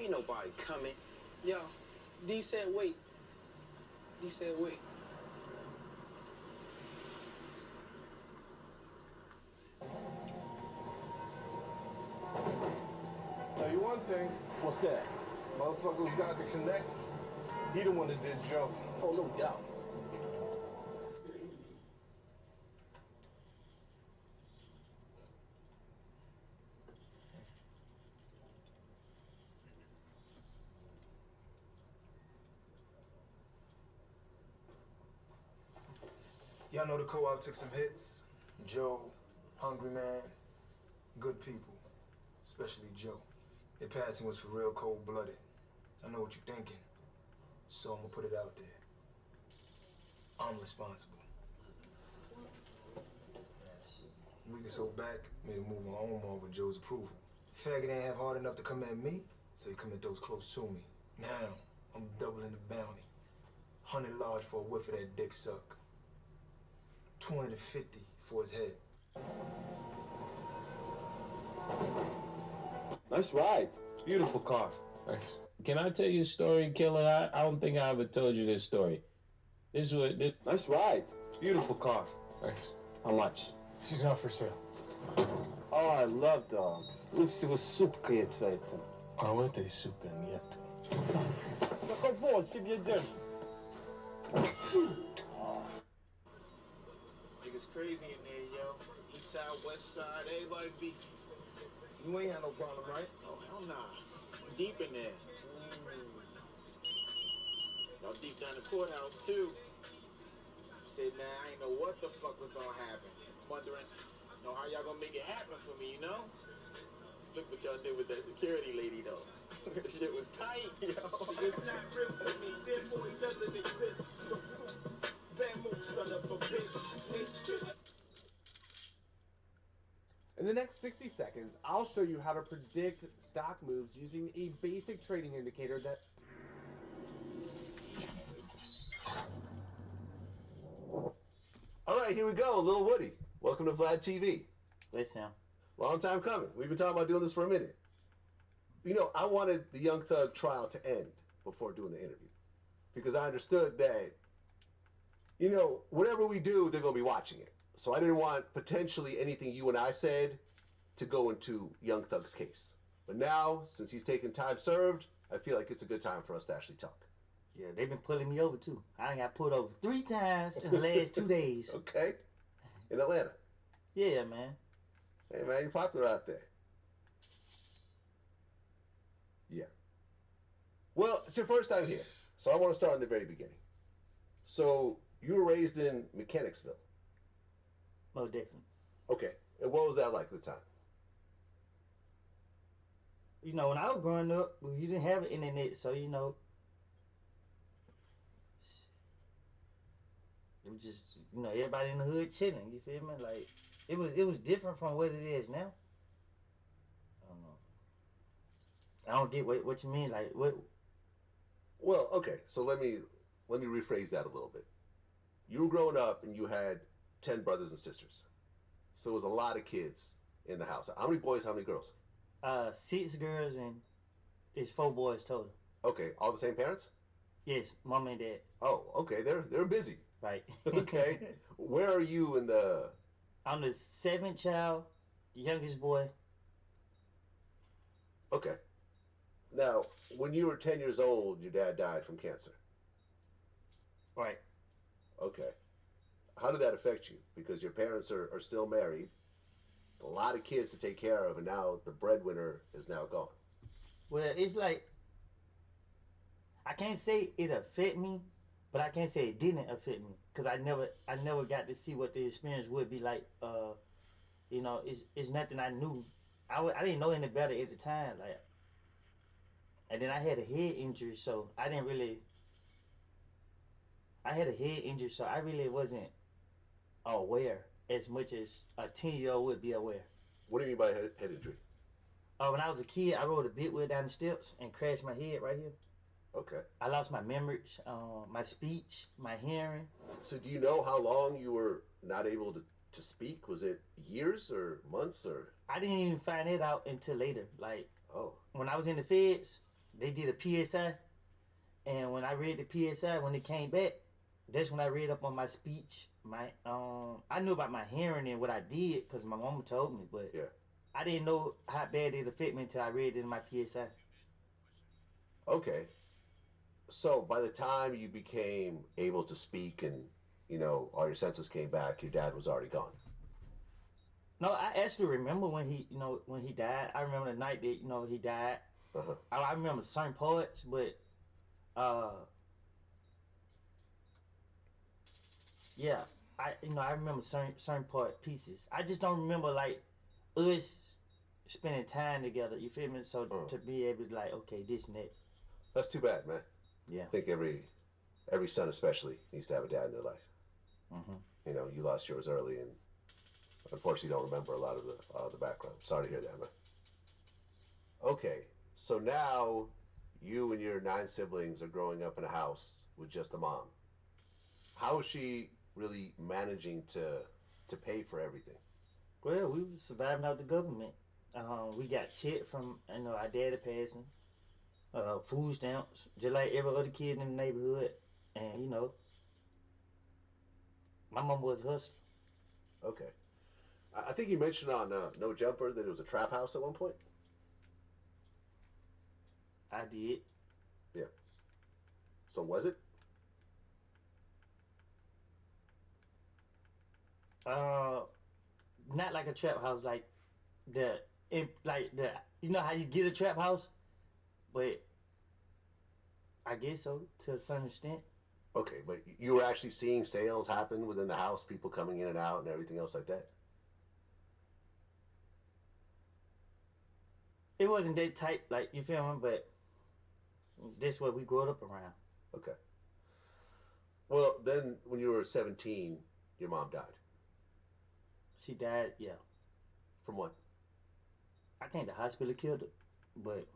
Ain't nobody coming. Yo, D said wait. D said wait. Tell you one thing. What's that? Motherfuckers got to connect. He the one that did Joe. Oh, no doubt. Y'all know the co-op took some hits. Joe, Hungry Man, good people, especially Joe. Their passing was for real cold-blooded. I know what you're thinking, so I'm gonna put it out there. I'm responsible. A week or so back, made a move on Omar with Joe's approval. Faggot ain't have hard enough to come at me, so he come at those close to me. Now, I'm doubling the bounty. 100 large for a whiff of that dick suck. 250 for his head. Nice ride. Beautiful car. Thanks. Can I tell you a story, Killer? I don't think I ever told you this story. This is what this. Nice ride. Beautiful car. Thanks. How much? She's not for sale. Oh, I love dogs. Lucy was suka jetzt. A what is suka niet? Какво си беден? Niggas crazy in there, yo. East side, west side, everybody beefing. You ain't had no problem, right? Oh, hell nah. I'm deep in there. Y'all deep down the courthouse, too. Said, nah, I ain't know what the fuck was gonna happen. Wondering, how y'all gonna make it happen for me, you know? Just look what y'all did with that security lady, though. Shit was tight, yo. It's not real to me, therefore it doesn't exist. So proof, Bamboo, son of a bitch. In the next 60 seconds, I'll show you how to predict stock moves using a basic trading indicator that... All right, here we go, Lil Woody. Welcome to Vlad TV. Hey, Sam. Long time coming. We've been talking about doing this for a minute. You know, I wanted the Young Thug trial to end before doing the interview because I understood that, whatever we do, they're going to be watching it. So I didn't want potentially anything you and I said to go into Young Thug's case. But now, since he's taken time served, I feel like it's a good time for us to actually talk. Yeah, they've been pulling me over, too. I got pulled over 3 times in the last 2 days. Okay. In Atlanta. Yeah, man. Hey, man, you're popular out there. Yeah. Well, it's your first time here, so I want to start in the very beginning. So, you were raised in Mechanicsville. Oh, definitely. Okay. And what was that like at the time? When I was growing up, you didn't have an internet, so, it was just, everybody in the hood chilling, you feel me? Like, it was different from what it is now. I don't know. I don't get what you mean, like, what? Well, okay, so let me rephrase that a little bit. You were growing up and you had 10 brothers and sisters. So it was a lot of kids in the house. How many boys, how many girls? 6 girls and it's 4 boys total. Okay, all the same parents? Yes, mom and dad. Oh, okay, they're busy. Right. Okay. Where are you in the... I'm the 7th child, the youngest boy. Okay. Now, when you were 10 years old, your dad died from cancer. Right. Okay. How did that affect you? Because your parents are still married, a lot of kids to take care of, and now the breadwinner is now gone. Well, it's like, I can't say it affected me, but I can't say it didn't affect me. Because I never got to see what the experience would be like. It's nothing I knew. I didn't know any better at the time. Like, and then I had a head injury, so I didn't really... I had a head injury, so I really wasn't aware as much as a 10-year-old would be aware. What do you mean by head injury? When I was a kid, I rode a big wheel down the steps and crashed my head right here. Okay. I lost my memory, my speech, my hearing. So do you know how long you were not able to speak? Was it years or months or? I didn't even find it out until later. Like, oh, when I was in the feds, they did a PSI, and when I read the PSI, when it came back, that's when I read up on my speech. I knew about my hearing and what I did because my mama told me, but Yeah. I didn't know how bad it affected me until I read it in my PSI. Okay. So by the time you became able to speak and, you know, all your senses came back, your dad was already gone. No, I actually remember when he died. I remember the night that, he died. Uh-huh. I remember certain parts, but yeah, I remember certain pieces. I just don't remember like us spending time together. You feel me? So to be able to like, okay, this and that. That's too bad, man. Yeah. I think every son especially needs to have a dad in their life. Mm-hmm. You know, you lost yours early, and unfortunately, don't remember a lot of the background. Sorry to hear that, man. Okay, so now you and your 9 siblings are growing up in a house with just a mom. How is she really managing to pay for everything? Well, we were surviving out the government. We got check from our daddy passing, food stamps, just like every other kid in the neighborhood, and my mom was hustling. Okay. I think you mentioned on No Jumper that it was a trap house at one point. I did. Yeah. So was it? Not like a trap house, like you know how you get a trap house, but I guess so to a certain extent. Okay, but you were actually seeing sales happen within the house, people coming in and out and everything else like that? It wasn't that type, like, you feel me? But that's what we grew up around. Okay. Well, then when you were 17, your mom died. She died, yeah. From what? I think the hospital killed her, but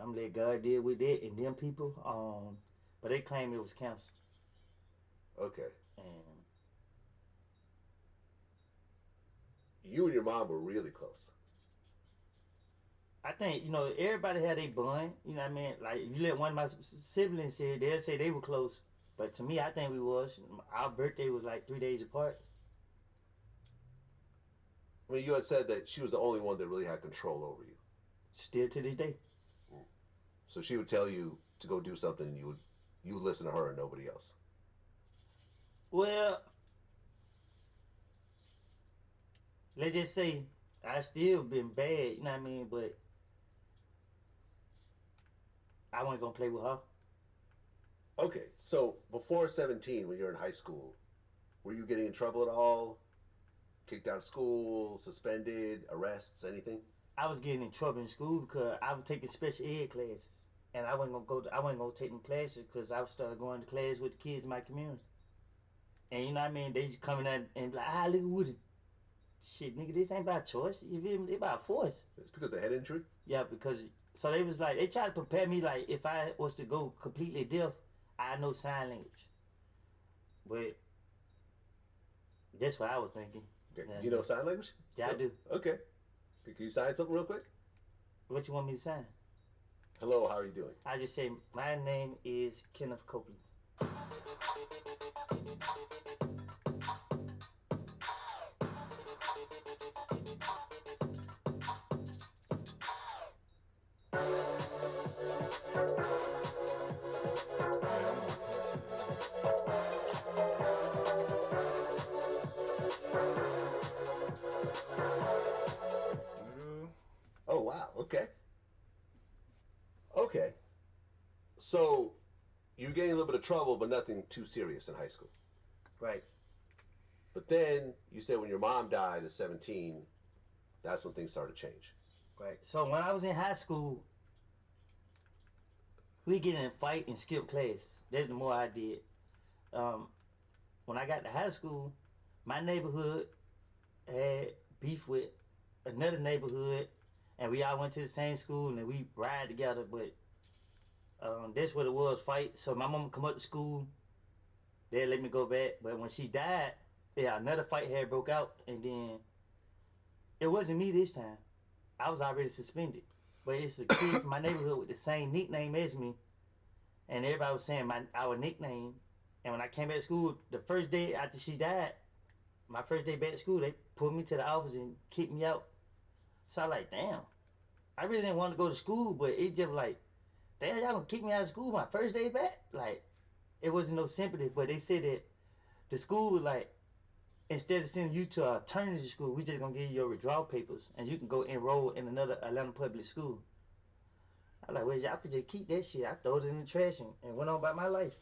I'm let God deal with that and them people. But they claim it was cancer. Okay. And you and your mom were really close. I think, everybody had a bond. You know what I mean? Like, if you let one of my siblings say it, they'll say they were close. But to me, I think we was. Our birthday was like 3 days apart. I mean, you had said that she was the only one that really had control over you. Still to this day. So she would tell you to go do something and you would listen to her and nobody else. Well, let's just say I still been bad, you know what I mean? But I wasn't going to play with her. Okay, so before 17, when you were in high school, were you getting in trouble at all? Kicked out of school, suspended, arrests, anything? I was getting in trouble in school because I was taking special ed classes, and I wasn't gonna take them classes because I started going to class with the kids in my community. And you know what I mean? They just coming out and be like, look at Woody. Shit, nigga, this ain't by choice. You feel me? They by force. It's because of head injury? Yeah, because so they was like, they tried to prepare me like if I was to go completely deaf, I know sign language. But that's what I was thinking. Okay. Do you know sign language? Yeah, I do. Okay. Can you sign something real quick? What you want me to sign? Hello, how are you doing? I just say, my name is Kenneth Copeland. Oh, wow. Okay. Okay. So you're getting a little bit of trouble, but nothing too serious in high school. Right. But then you said when your mom died at 17, that's when things started to change. Right. So when I was in high school, we get in a fight and skip classes. That's the more I did. When I got to high school, my neighborhood had beef with another neighborhood, and we all went to the same school and we ride together. But that's what it was, fight. So my mom come up to school, they let me go back. But when she died, yeah, another fight had broke out, and then it wasn't me this time. I was already suspended. but it's a kid from my neighborhood with the same nickname as me, and everybody was saying our nickname. And when I came back to school, the first day after she died, my first day back to school, they pulled me to the office and kicked me out. So I like, damn, I really didn't want to go to school, but it just like, damn, y'all gonna kick me out of school my first day back? Like, it wasn't no sympathy, but they said that the school was like, instead of sending you to an alternative school, we just gonna give you your withdrawal papers and you can go enroll in another Atlanta public school. I like, well, y'all could just keep that shit. I throw it in the trash and went on about my life.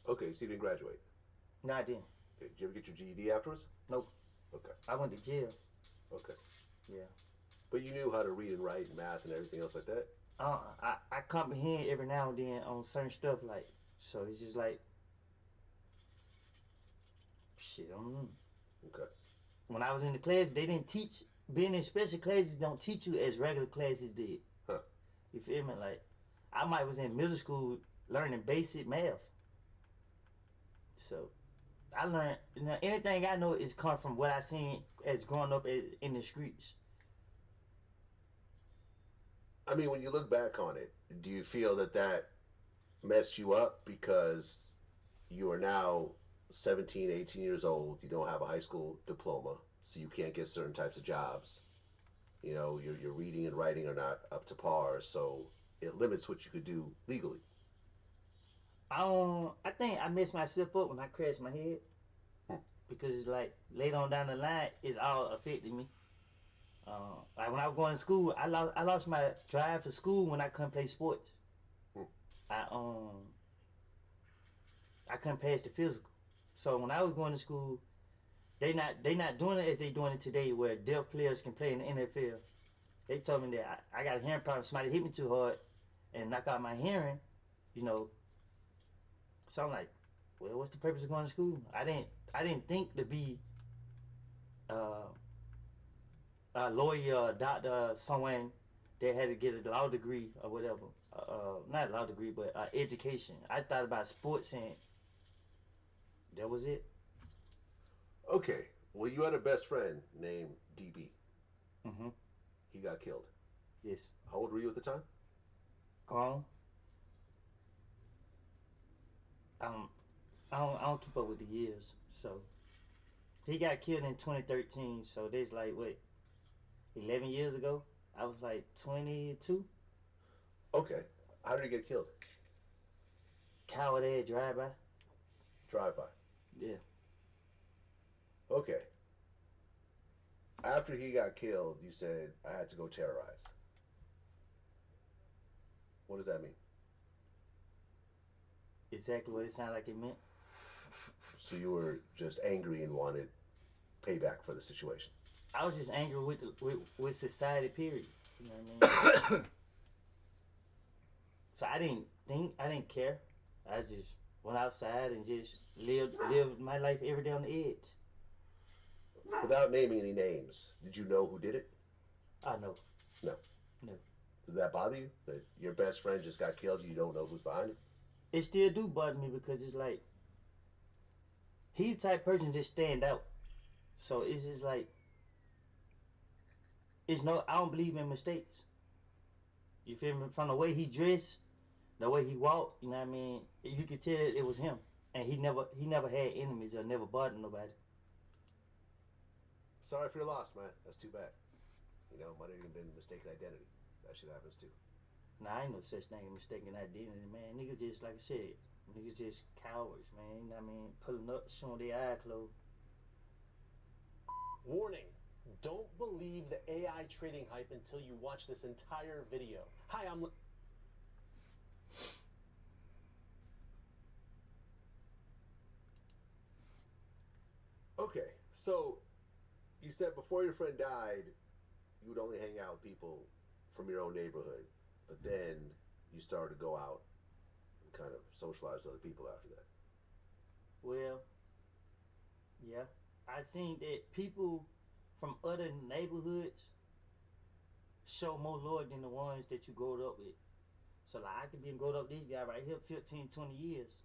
Okay, so you didn't graduate. No, I didn't. Okay, did you ever get your GED afterwards? Nope. Okay. I went to jail. Okay. Yeah. But you knew how to read and write and math and everything else like that? I comprehend every now and then on certain stuff, like, so it's just like, shit, I don't know. Okay. When I was in the class, they didn't teach, being in special classes don't teach you as regular classes did. Huh. You feel me? Like, I might was in middle school learning basic math. So, I learned, anything I know is come from what I seen as growing up in the streets. I mean, when you look back on it, do you feel that messed you up because you are now 17, 18 years old, you don't have a high school diploma, so you can't get certain types of jobs? You know, your reading and writing are not up to par, so it limits what you could do legally. I think I messed myself up when I crashed my head. Because it's like, later on down the line, it's all affected me. Like when I was going to school, I lost my drive for school when I couldn't play sports. I couldn't pass the physical. So when I was going to school, they not doing it as they doing it today, where deaf players can play in the NFL. They told me that I got a hearing problem. Somebody hit me too hard and knock out my hearing, you know. So I'm like, well, what's the purpose of going to school? I didn't think to be a lawyer, a doctor, someone that had to get a law degree or whatever. Not a law degree, but education. I thought about sports and that was it. Okay, well, you had a best friend named DB. Mm-hmm. He got killed. Yes. How old were you at the time? I don't keep up with the years. So he got killed in 2013. So that's like what, 11 years ago. I was like 22. Okay. How did he get killed? Coward ass drive-by. Drive-by. Yeah. Okay. After he got killed, you said, I had to go terrorize. What does that mean? Exactly what it sounded like it meant. So you were just angry and wanted payback for the situation. I was just angry with society, period. You know what I mean? So I didn't care. I just went outside and just lived my life every day on the edge. Without naming any names, did you know who did it? I know. No. No. Did that bother you? That your best friend just got killed and you don't know who's behind it? It still do bother me because it's like, he's the type of person just stand out. So it's just like, I don't believe in mistakes. You feel me? From the way he dressed, the way he walked, you know what I mean? You could tell it was him. And he never had enemies or never bothered nobody. Sorry for your loss, man. That's too bad. You know, might have even been mistaken identity. That shit happens too. Nah, ain't no such thing as mistaken identity, man. Niggas just, like I said, niggas just cowards, man. You know what I mean? Pulling up, showing their eye closed. Warning. Don't believe the AI trading hype until you watch this entire video. Hi, I'm... Okay, so you said before your friend died, you would only hang out with people from your own neighborhood, but then you started to go out and kind of socialize with other people after that. Well, yeah. I seen that people from other neighborhoods show more loyalty than the ones that you growed up with. So like I could be growing up with this guy right here 15, 20 years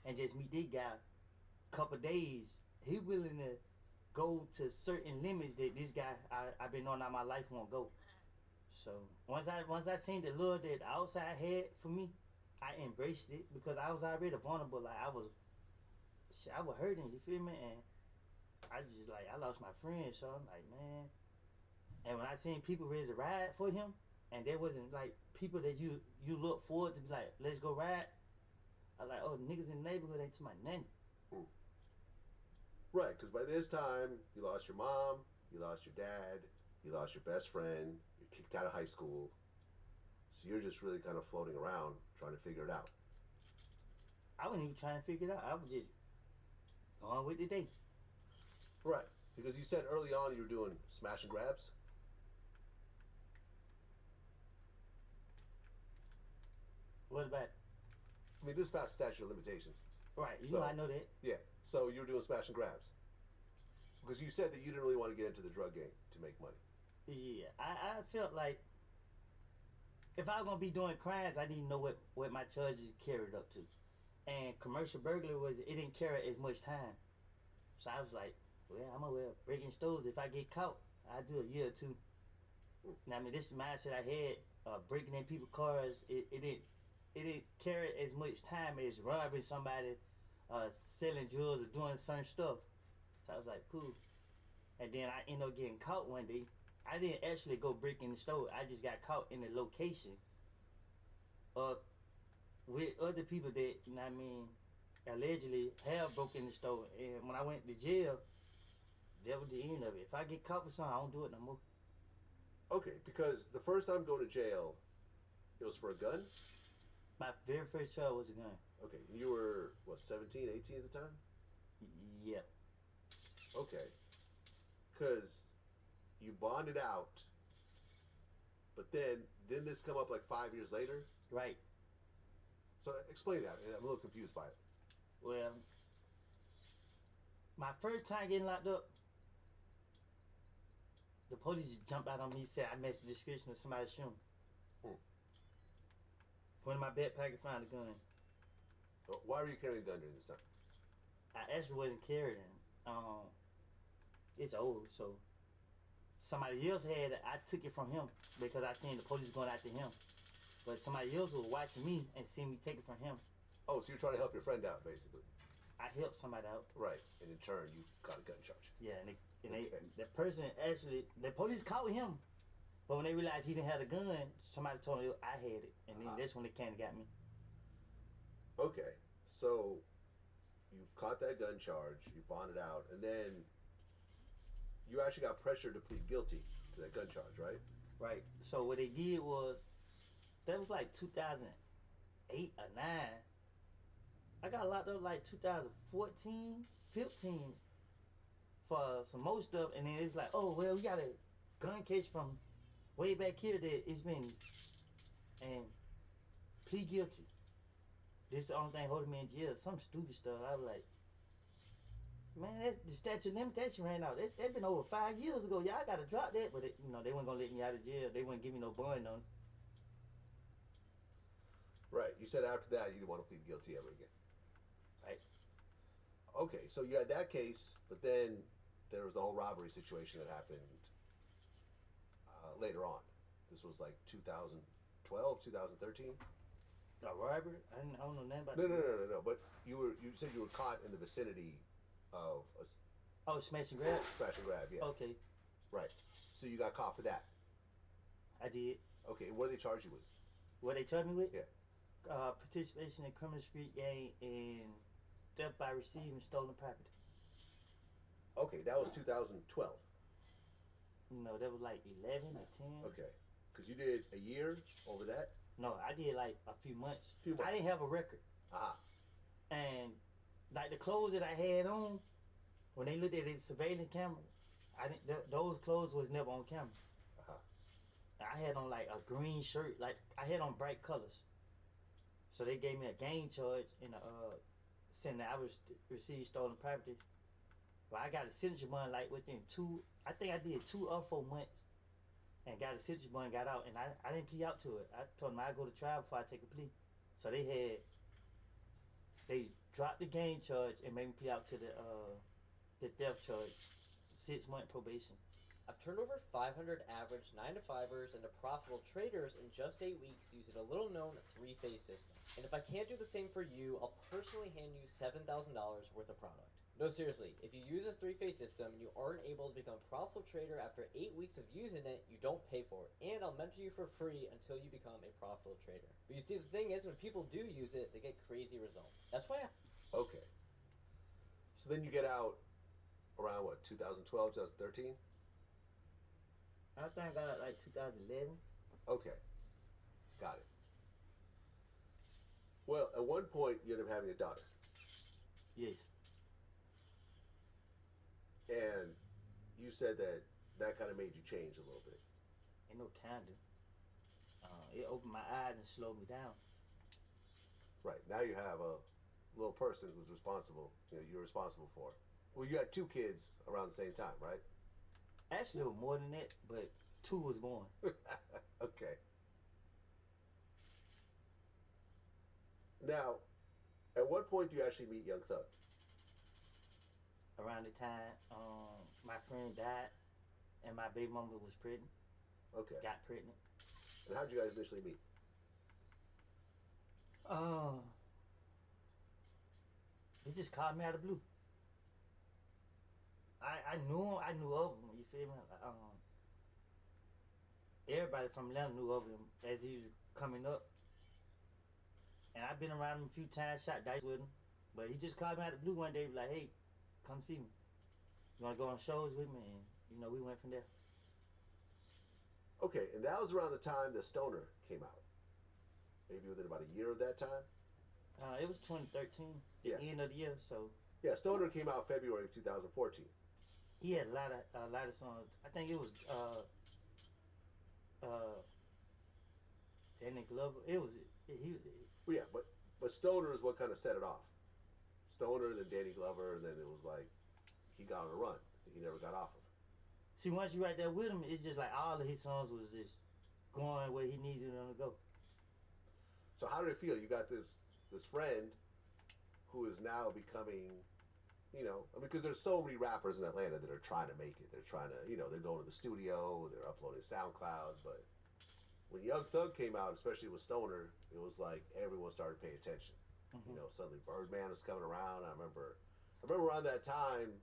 and just meet this guy a couple days. He willing to go to certain limits that this guy I've been on all my life won't go. So once I seen the lure that the outside had for me, I embraced it because I was already vulnerable. Like I was hurting. You feel me? And I just like I lost my friend, so I'm like, man. And when I seen people ready to ride for him, and there wasn't like people that you look forward to be like, let's go ride. I like, oh, niggas in the neighborhood ain't to my nothing. Right, because by this time, you lost your mom, you lost your dad, you lost your best friend, you're kicked out of high school. So you're just really kind of floating around trying to figure it out. I wasn't even trying to figure it out. I was just going with the day. Right, because you said early on you were doing smash and grabs. What about it? I mean, this is past statute of limitations. Right, you know I know that. Yeah, so you were doing smash and grabs. Because you said that you didn't really want to get into the drug game to make money. Yeah, I felt like if I was going to be doing crimes, I need to know what my charges carried up to. And commercial burglary it didn't carry as much time. So I was like, well, I'm going to breaking stores. If I get caught, I'll do a year or two. Now, I mean, this is the mindset I had, breaking in people's cars. It didn't carry as much time as robbing somebody, selling drugs or doing certain stuff. So I was like, cool. And then I ended up getting caught one day. I didn't actually go break in the store. I just got caught in the location with other people that, you know what I mean, allegedly have broken in the store. And when I went to jail, that was the end of it. If I get caught for something, I don't do it no more. Okay, because the first time going to jail, it was for a gun? My very first charge was a gun. Okay, you were, what, 17, 18 at the time? Yeah. Okay. Because you bonded out, but then didn't this come up like 5 years later? Right. So explain that. I'm a little confused by it. Well, my first time getting locked up, the police just jumped out on me and said I matched the description of somebody's shooting. Went in my backpack and found a gun. Why were you carrying a gun during this time? I actually wasn't carrying. It's old, so somebody else had it. I took it from him because I seen the police going after him. But somebody else was watching me and seen me take it from him. Oh, so you're trying to help your friend out, basically. I helped somebody out. Right, and in turn, you got a gun charge. Yeah, the person actually, the police caught him. But when they realized he didn't have the gun, somebody told him I had it. And then that's when they came and got me. Okay, so you caught that gun charge, you bonded out, and then you actually got pressured to plead guilty to that gun charge, right? Right. So what they did was, that was like 2008 or 9. I got locked up like 2014, 15 for some more stuff, and then it was like, oh, well, we got a gun case from way back here that it's been, and plead guilty. This is the only thing holding me in jail. Some stupid stuff. I was like, man, that's the statute of limitation ran out. That's been over 5 years ago. Y'all got to drop that. But, they weren't going to let me out of jail. They wouldn't give me no bond on it. Right. You said after that you didn't want to plead guilty ever again. Right. Okay, so you had that case, but then there was the whole robbery situation that happened later on. This was like 2012, 2013? A robbery? I don't know nothing about No. But you said you were caught in the vicinity of a smash and grab? Smash and grab, yeah. Okay. Right. So you got caught for that? I did. Okay, and what did they charge you with? What they charged me with? Yeah. Participation in criminal street gang and theft by receiving stolen property. Okay, that was 2012. No, that was like 11 or 10. Okay, because you did a year over that? No, I did like a few months. Few months. I didn't have a record. And like the clothes that I had on, when they looked at the surveillance camera, those clothes was never on camera. I had on like a green shirt, like I had on bright colors. So they gave me a gang charge and saying that I was received stolen property. But I got a signature bond like within I think I did 2 or 4 months, and got a signature bond, got out, and I didn't plea out to it. I told them I'd go to trial before I take a plea. So they dropped the gang charge and made me plea out to the theft charge, 6-month probation. I've turned over 500 average 9-to-5ers into profitable traders in just 8 weeks using a little known 3-phase system. And if I can't do the same for you, I'll personally hand you $7,000 worth of product. No, seriously, if you use this 3-phase system and you aren't able to become a profitable trader after 8 weeks of using it, you don't pay for it. And I'll mentor you for free until you become a profitable trader. But you see, the thing is, when people do use it, they get crazy results. That's why Okay. So then you get out around what, 2012, 2013? I think I got it like 2011. Okay. Got it. Well, at one point you end up having a daughter. Yes. And you said that kind of made you change a little bit. Ain't no kinda. It opened my eyes and slowed me down. Right. Now you have a little person who's responsible, you're responsible for. Well, you had 2 kids around the same time, right? Actually, it was more than that, but 2 was born. Okay. Now, at what point do you actually meet Young Thug? Around the time my friend died and my baby mama was pregnant. Okay. Got pregnant. And how'd you guys initially meet? He just called me out of the blue. I knew him. I knew of him. You feel me? Everybody from Atlanta knew of him as he was coming up. And I've been around him a few times, shot dice with him. But he just called me out of the blue one day, like, hey, come see me. You want to go on shows with me? And, we went from there. Okay, and that was around the time that Stoner came out. Maybe within about a year of that time? It was 2013, the end of the year, so. Yeah, Stoner came out February of 2014. He had a lot of songs. I think it was Danny Glover. It was Well, yeah, but Stoner is what kind of set it off. Stoner, then Danny Glover, and then it was like he got on a run that he never got off of. See, once you right there with him, it's just like all of his songs was just going where he needed them to go. So how did it feel? You got this friend who is now becoming, because there's so many rappers in Atlanta that are trying to make it. They're trying to, they're going to the studio, they're uploading SoundCloud, but when Young Thug came out, especially with Stoner, it was like everyone started paying attention. Mm-hmm. Suddenly Birdman was coming around. I remember around that time,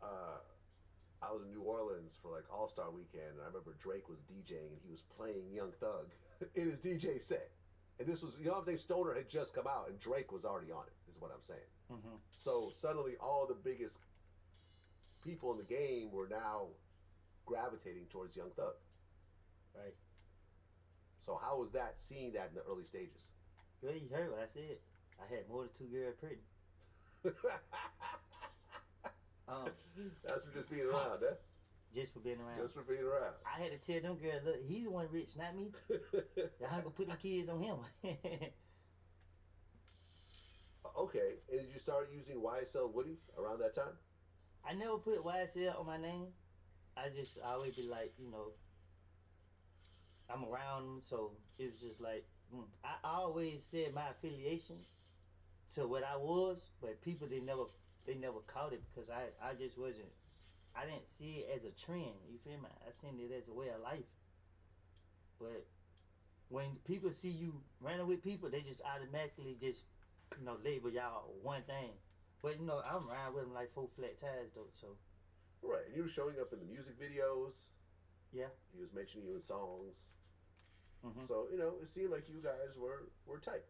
I was in New Orleans for like All-Star Weekend, and I remember Drake was DJing, and he was playing Young Thug in his DJ set. And this was, what I'm saying, Stoner had just come out, and Drake was already on it, is what I'm saying. Mm-hmm. So suddenly all the biggest people in the game were now gravitating towards Young Thug. Right. So how was that, seeing that in the early stages? Girl, you heard what I said. I had more than 2 girls pregnant. That's for just being around, huh? Just for being around. Just for being around. I had to tell them girls, look, he the one rich, not me. Y'all gonna put them kids on him. Okay, and did you start using YSL Woody around that time? I never put YSL on my name. I always be like, I'm around them, so it was just like, I always said my affiliation to what I was, but people they never caught it because I just wasn't. I didn't see it as a trend. You feel me? I seen it as a way of life. But when people see you running with people, they just automatically just label y'all one thing. But I'm around with them like 4 flat tires though. So. Right, and you were showing up in the music videos. Yeah. He was mentioning you in songs. Mm-hmm. So it seemed like you guys were tight.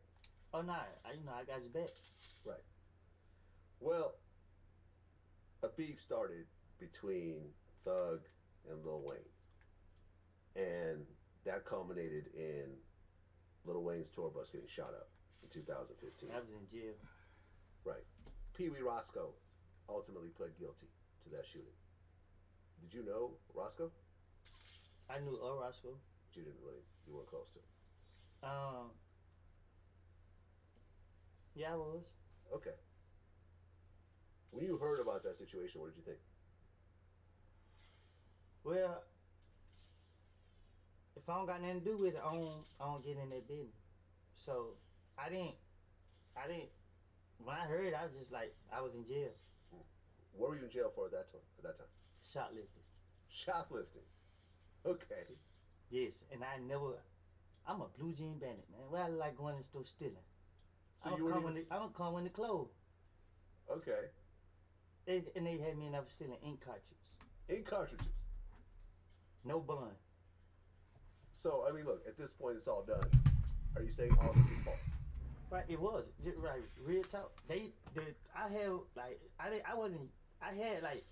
Oh no, I got your back. Right. Well, a beef started between Thug and Lil Wayne, and that culminated in Lil Wayne's tour bus getting shot up in 2015. I was in jail. Right. Pee Wee Roscoe ultimately pled guilty to that shooting. Did you know Roscoe? I knew Roscoe. But you weren't close to him. Yeah, I was. Okay. When you heard about that situation, what did you think? Well, if I don't got nothing to do with it, I don't get in that business. So I didn't. When I heard, I was just like, I was in jail. What were you in jail for at that time? Shoplifting. Shoplifting. Okay. Yes, and I'm a blue jean bandit, man. Well, I like going in the store stealing. So I don't come when the clothes. Okay. And they had me in there for stealing ink cartridges. Ink cartridges. No bun. So, I mean, look, at this point, it's all done. Are you saying all this was false? Right, it was. Right, real talk. I had like